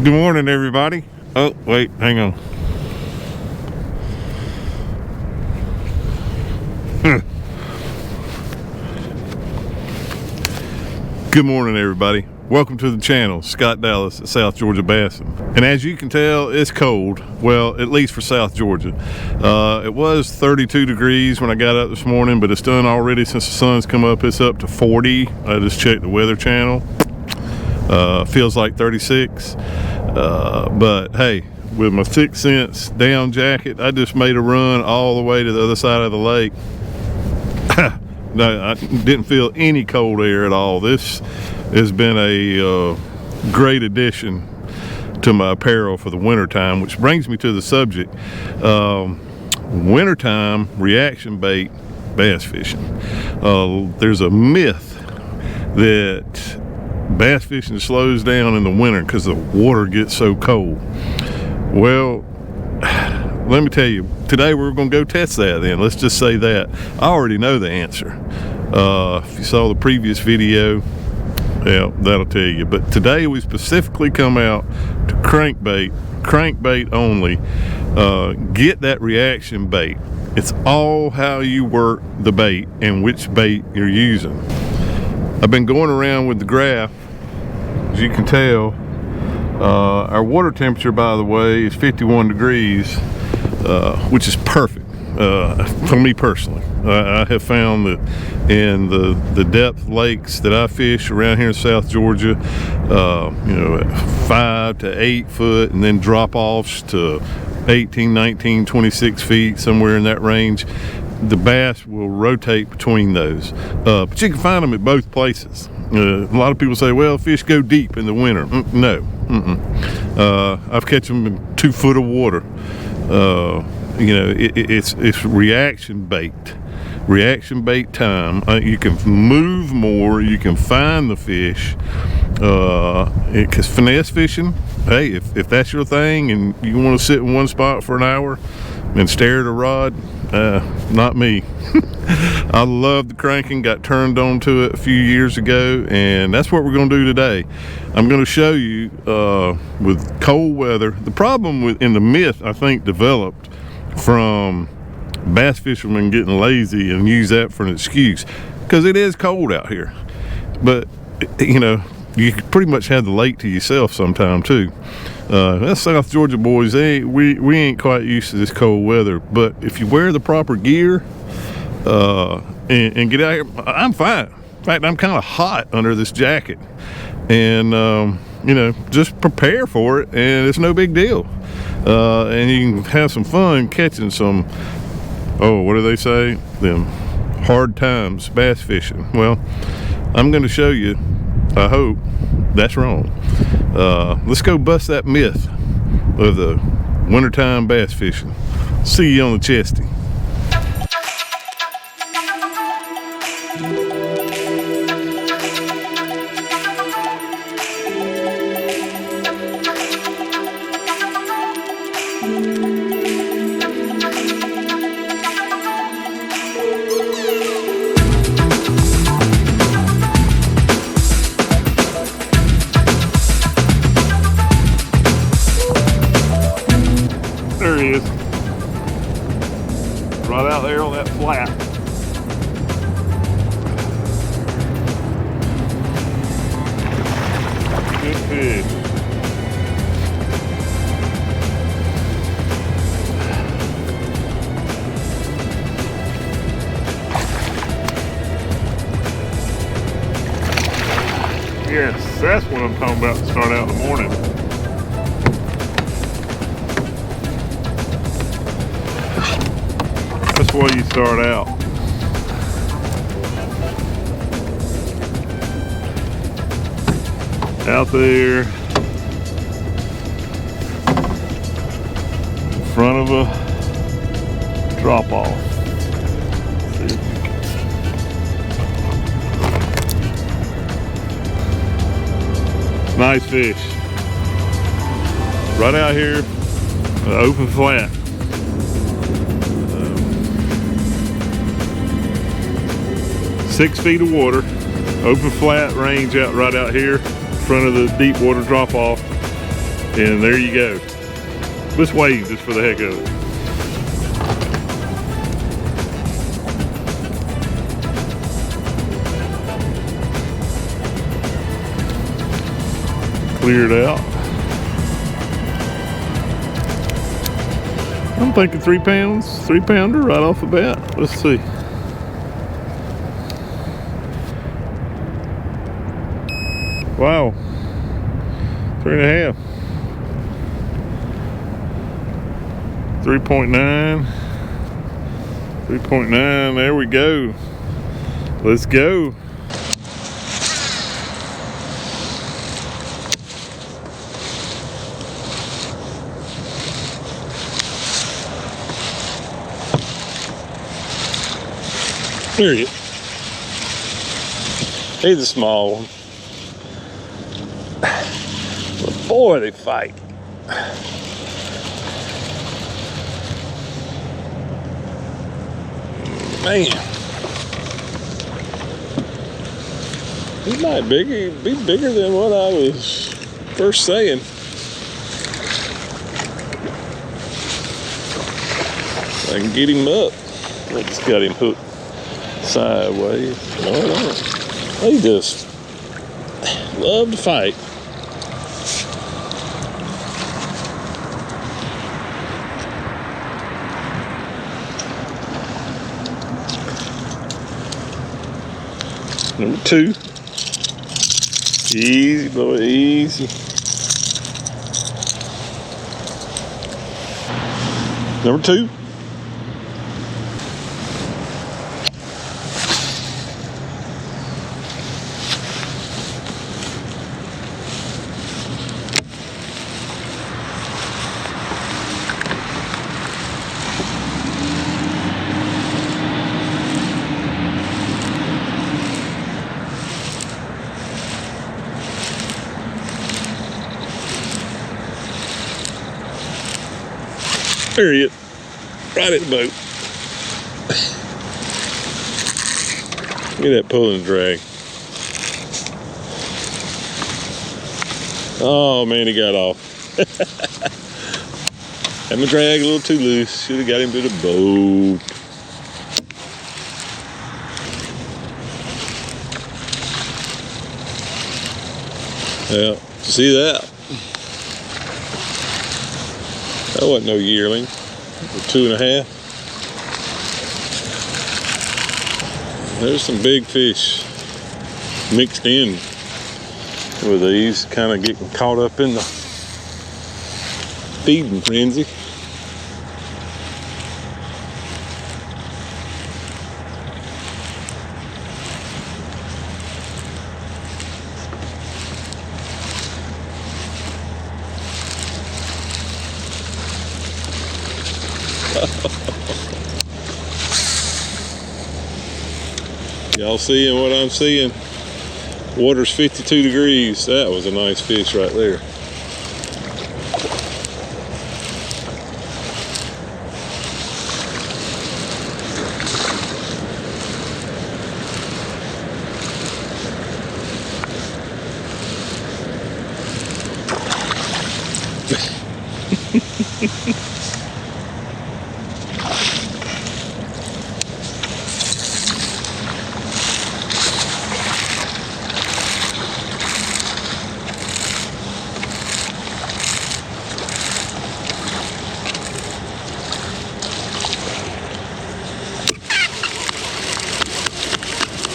Good morning, everybody. Oh, wait, hang on. Good morning, everybody. Welcome to the channel, Scott Dallas at South Georgia Bassing. And as you can tell, it's cold. Well, at least for South Georgia. It was 32 degrees when I got up this morning, but it's done already since the sun's come up. It's up to 40. I just checked the Weather Channel. Feels like 36. But hey, with my 6 cents down jacket, I just made a run all the way to the other side of the lake. No, I didn't feel any cold air at all. This has been a great addition to my apparel for the wintertime, which brings me to the subject. Wintertime reaction bait bass fishing. There's a myth that bass fishing slows down in the winter because the water gets so cold. Well, let me tell you, today we're going to go test that then. Let's just say that. I already know the answer. If you saw the previous video, yeah, that'll tell you. But today we specifically come out to crankbait only. Get that reaction bait. It's all how you work the bait and which bait you're using. I've been going around with the graph. As you can tell, our water temperature, by the way, is 51 degrees, which is perfect for me personally. I have found that in the depth lakes that I fish around here in South Georgia, you know, at 5 to 8 foot, and then drop offs to 18, 19, 26 feet, somewhere in that range, the bass will rotate between those. But you can find them at both places. A lot of people say, well, fish go deep in the winter. No. I've catch them in 2 foot of water. You know, it's reaction bait time. You can move more, you can find the fish, because finesse fishing, hey, if that's your thing and you want to sit in one spot for an hour and stare at a rod, not me. I love the cranking, got turned on to it a few years ago, and that's what we're going to do today. I'm going to show you with cold weather, the problem in the myth, I think, developed from bass fishermen getting lazy and use that for an excuse, because it is cold out here. But you know, you pretty much have the lake to yourself sometime too. Us South Georgia boys, we ain't quite used to this cold weather, but if you wear the proper gear and get out here, I'm fine. In fact, I'm kind of hot under this jacket, and you know, just prepare for it, and it's no big deal. And you can have some fun catching some, oh, what do they say? Them hard times bass fishing. Well, I'm going to show you, I hope, that's wrong. Let's go bust that myth of the wintertime bass fishing. See you on the chesty. There he is, right out there on that flat. Good fish. Yes, that's what I'm talking about to start out in the morning. That's why you start out. Out there in front of a drop off. Nice fish. Right out here, open flat. 6 feet of water, open flat range out right out here in front of the deep water drop off. And there you go. Let's wave just for the heck of it. Clear it out. I'm thinking 3 pounds, 3-pounder right off the bat. Let's see. Wow, 3.5. 3.9. 3.9, there we go. Let's go. There he is. He's a small one. But boy, they fight. Man. He might be bigger than what I was first saying. I can get him up. I just got him hooked sideways. No. They just love to fight. Number 2. Easy, boy, easy. Number 2. There he is, right at the boat. Look at that pulling drag. Oh man, he got off. Had my drag a little too loose. Should have got him to the boat. Yeah, see that? That wasn't no yearling, 2.5. There's some big fish mixed in with these, kind of getting caught up in the feeding frenzy. Y'all seeing what I'm seeing? Water's 52 degrees. That was a nice fish right there.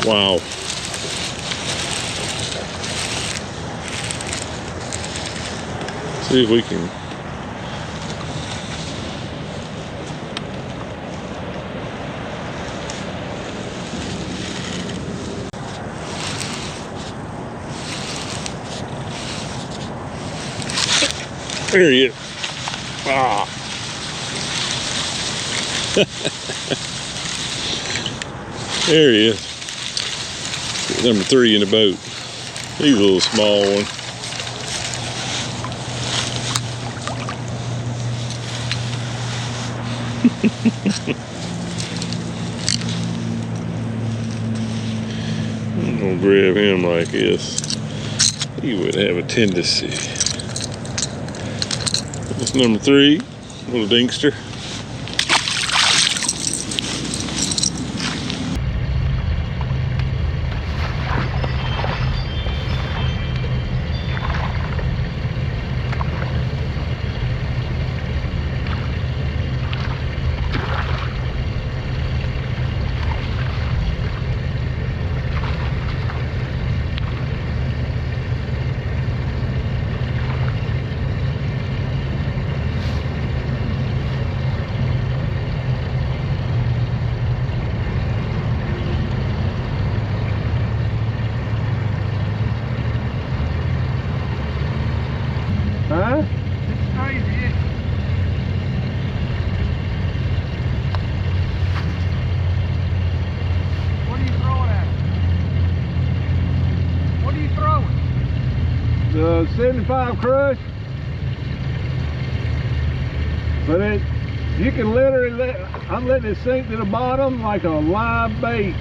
Wow. See if we can. There he is. Ah. There he is. Number 3 in the boat. He's a little small one. I'm gonna grab him like this. He would have a tendency That's number 3, little dingster. Huh? It's crazy. What are you throwing at it? What are you throwing? The 75 crush. But you can literally I'm letting it sink to the bottom like a live bait.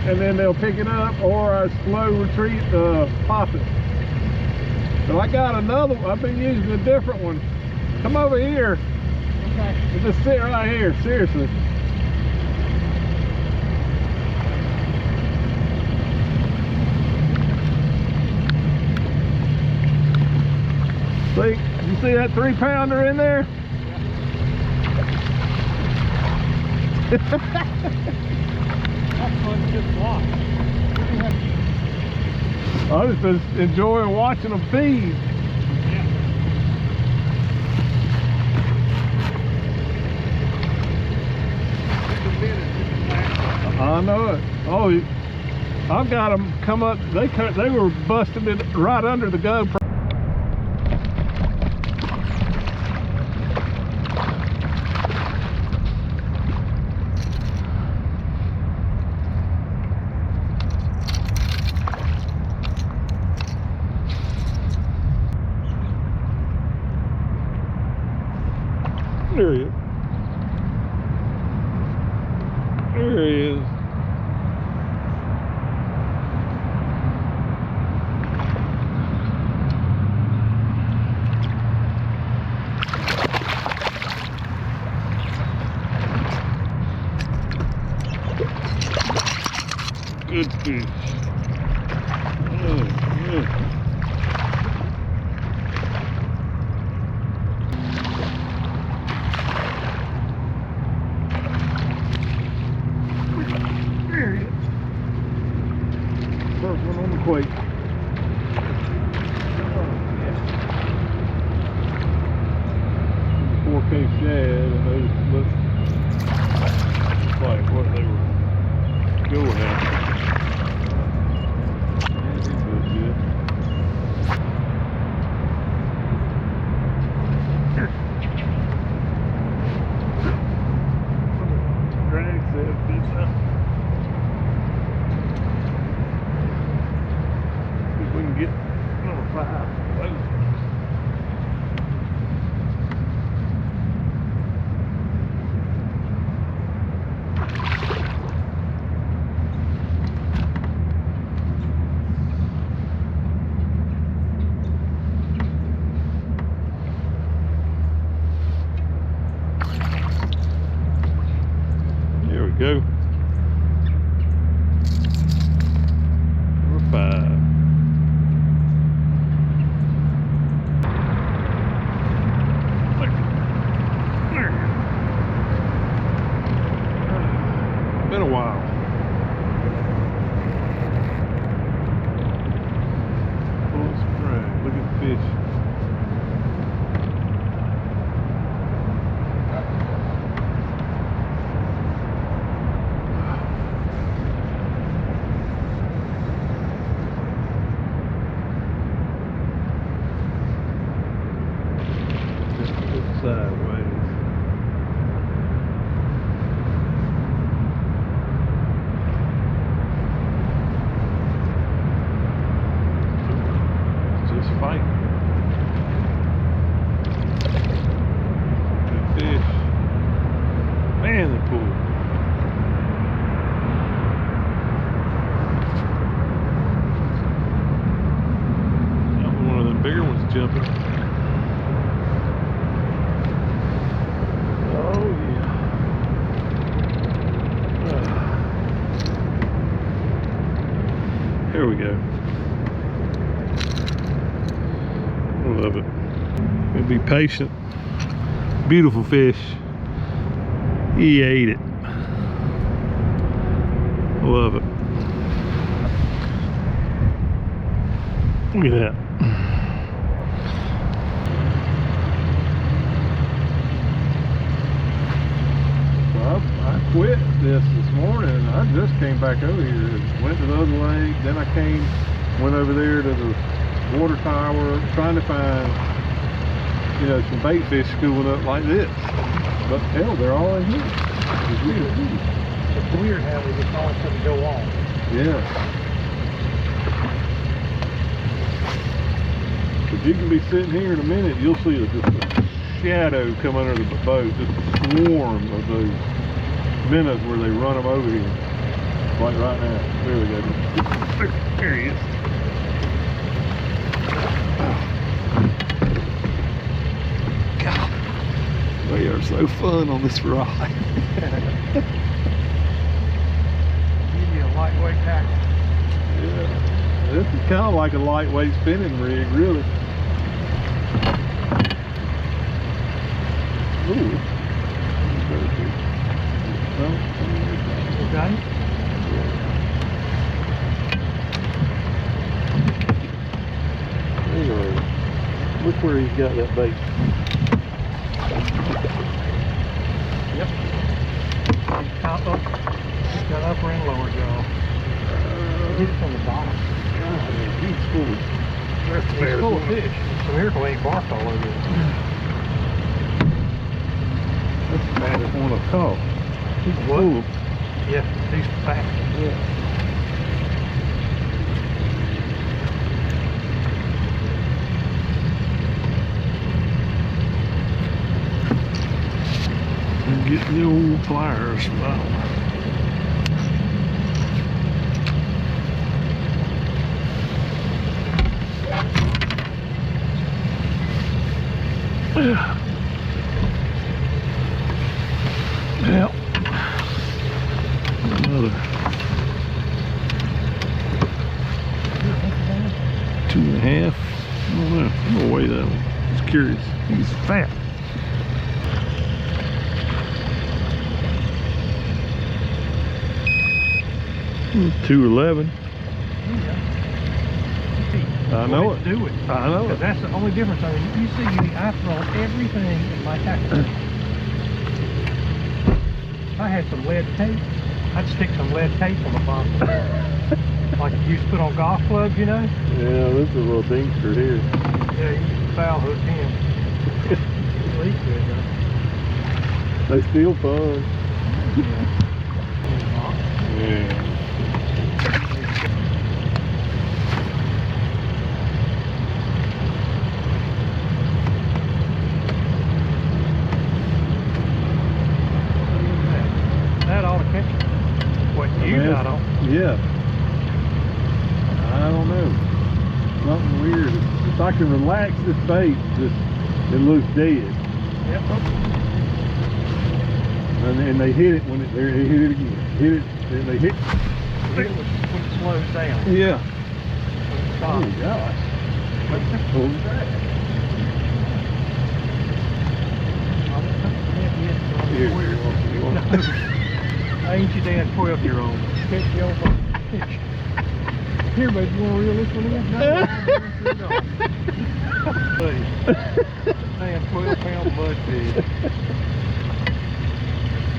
And then they'll pick it up, or I slow retreat, pop it. So I got another one. I've been using a different one. Come over here. Okay. Just sit right here, seriously. See, you see that 3-pounder in there? That's fun to just watch. I just been enjoying watching them feed. I know it. Oh, I've got them come up. They were busting it right under the GoPro. There he is. There he is. Good fish. Oh, yeah. First one on the quake. Oh, yeah. 4K shad, and those look like what they were going at. Yeah, they look good. Drag that bitch up. We can get number 5. Whoa. There we go. Number 5. Been a while. Full spray. Look at the fish. Just look sideways. Just fight. Good fish. Man, they pulled. One of them bigger ones jumping. go. I love it. And be patient. Beautiful fish. He ate it. Love it. Look at that. I quit this morning. I just came back over here. Went to the other lake. Then I went over there to the water tower, trying to find, you know, some bait fish schooling up like this. But hell, they're all in here. It's weird. It's weird how they just all suddenly go off. Yeah. But you can be sitting here in a minute, you'll see just a shadow come under the boat, just a swarm of those minnows where they run them over here. Like right now. There we go. There he is. God, they are so fun on this rod. Give you a lightweight tackle. Yeah. This is kind of like a lightweight spinning rig, really. Ooh. Okay. Anyway, look where he's got that bait. Yep. Top up. Got upper and lower jaw. Hit it from the bottom. He's full of. He's full of fish. It's a miracle he ain't barked all over it. That's the baddest one I've caught. He's What? full of. Yeah, he's fat. Yeah. Get the old pliers out. Yeah. Another 2.5. I don't know. I'm gonna weigh that one. Just curious. He's fat. Hmm, 211. I know it. Do it. I know it. That's the only difference. I mean, you see me, I throw everything in my tackle. If I had some lead tape, I'd stick some lead tape on the bottom. Like you used to put on golf clubs, you know? Yeah, this is a little dingster here. Yeah, you can foul hook him. Leak good, though. They still fun. Yeah. That ought to catch it. What you got on? Yeah. I don't know. Something weird. If I can relax this bait, it looks dead. Yep. And they hit it when they hit it again. Hit it, and they hit. Hit it when it slows down. Yeah. When it Oh stops. gosh. Holy crap. Here, I ain't your damn 12-year-old. Catch your fish. Here, baby, you want to reel this one in? No, buddy. Damn 12-pound mudfish.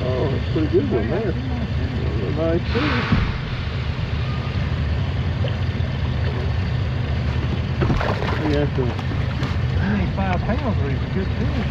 Oh, that's a pretty good one there. Nice fish. Yeah, so 95 pounds, but he's a good fish.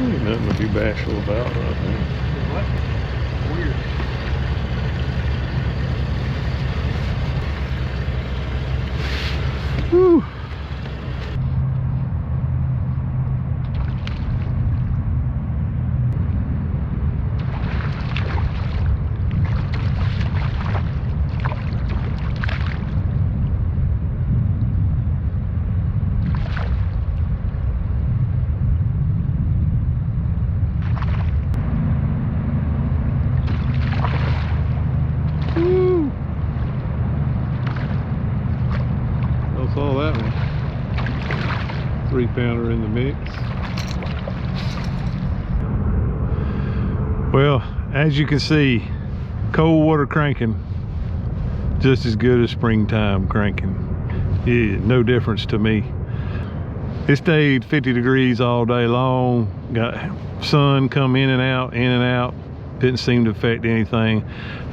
Ain't nothing to be bashful about right there. What? 3-pounder in the mix. Well, as you can see, cold water cranking just as good as springtime cranking. No difference to me. It stayed 50 degrees all day long. Got sun come in and out, in and out. Didn't seem to affect anything.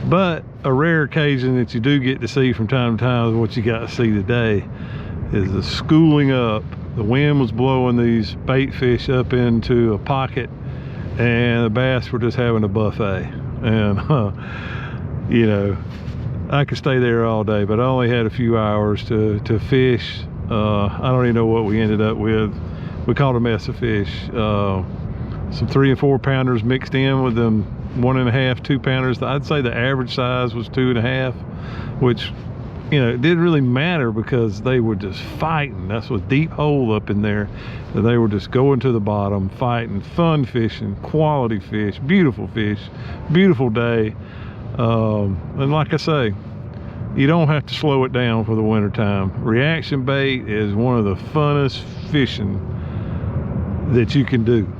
But a rare occasion that you do get to see from time to time is what you got to see today is the schooling up. The wind was blowing these bait fish up into a pocket, and the bass were just having a buffet. And you know, I could stay there all day, but I only had a few hours to fish. I don't even know what we ended up with. We caught a mess of fish. Some 3 and 4 pounders mixed in with them 1.5, 2 pounders. I'd say the average size was 2.5, which, you know, it didn't really matter because they were just fighting. That's a deep hole up in there. They were just going to the bottom, fighting, fun fishing, quality fish, beautiful day. And like I say, you don't have to slow it down for the winter time. Reaction bait is one of the funnest fishing that you can do.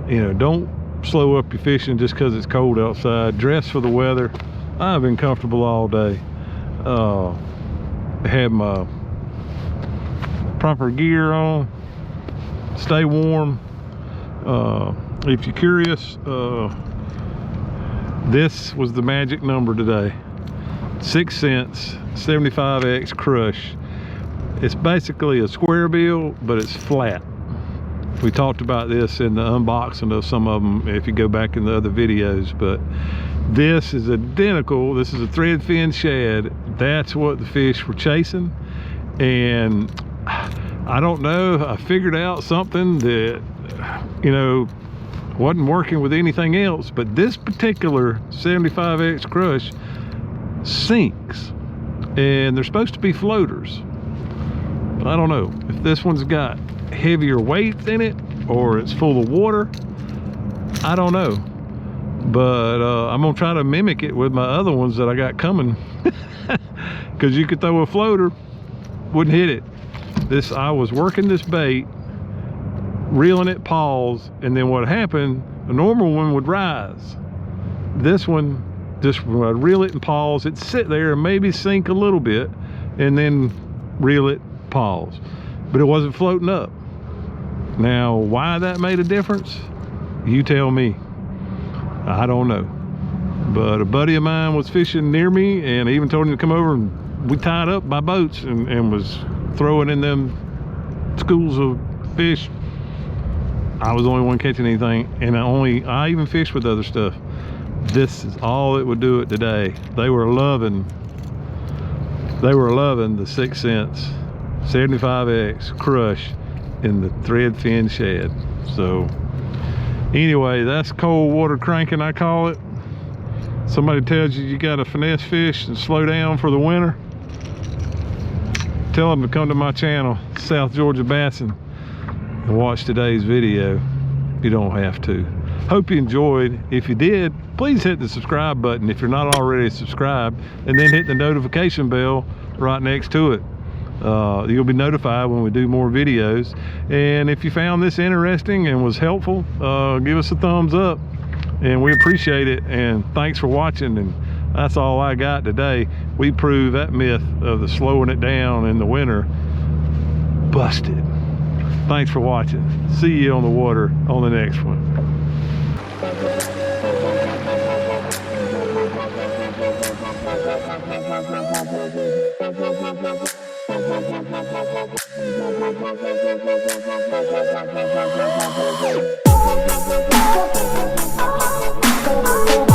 You know, don't slow up your fishing just because it's cold outside. Dress for the weather. I've been comfortable all day. Had my proper gear on. Stay warm. If you're curious, this was the magic number today. 6 cents, 75X crush. It's basically a square bill, but it's flat. We talked about this in the unboxing of some of them if you go back in the other videos, but this is identical. This is a thread fin shad. That's what the fish were chasing. And I don't know, I figured out something that, you know, wasn't working with anything else, but this particular 75X crush sinks, and they're supposed to be floaters. I don't know if this one's got heavier weight in it or it's full of water. I don't know, but I'm gonna try to mimic it with my other ones that I got coming, because you could throw a floater, wouldn't hit it. I was working this bait, reeling it, pause, and then what happened, a normal one would rise. This one, just when I reel it and pause, it'd sit there and maybe sink a little bit, and then reel it, pause. But it wasn't floating up. Now, why that made a difference, you tell me. I don't know. But a buddy of mine was fishing near me, and I even told him to come over, and we tied up by boats and was throwing in them schools of fish. I was the only one catching anything, and I even fished with other stuff. This is all that would do it today. They were loving the 6 cents 75X crush in the thread fin shad. So anyway, that's cold water cranking, I call it. Somebody tells you you got to finesse fish and slow down for the winter, tell them to come to my channel, South Georgia Bassin', and watch today's video. You don't have to. Hope you enjoyed. If you did, please hit the subscribe button if you're not already subscribed, and then hit the notification bell right next to it. You'll be notified when we do more videos. And if you found this interesting and was helpful, give us a thumbs up, and we appreciate it. And thanks for watching. And that's all I got today. We proved that myth of the slowing it down in the winter busted. Thanks for watching. See you on the water on the next one. Thank you.